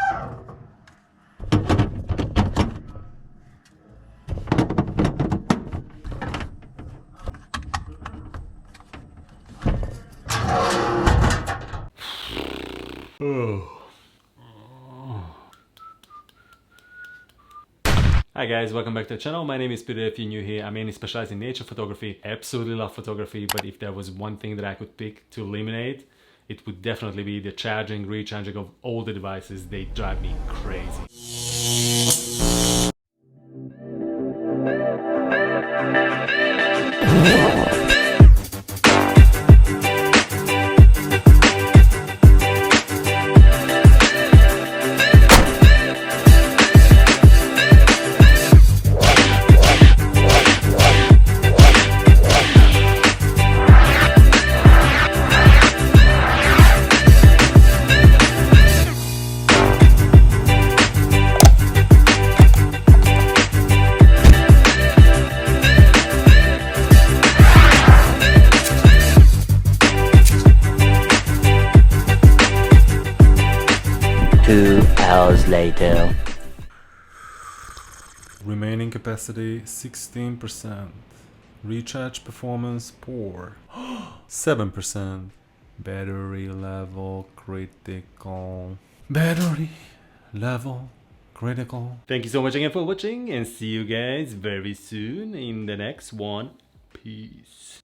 Hi guys, welcome back to the channel. My name is Peter. If you're new here, I mainly specialize in nature photography. I absolutely love photography, but if there was one thing that I could pick to eliminate, it would definitely be the charging, recharging of all the devices. They drive me crazy. Two hours later. Remaining capacity 16%. Recharge performance poor. 7%. Battery level critical. Battery level critical. Thank you so much again for watching and see you guys very soon in the next one. Peace.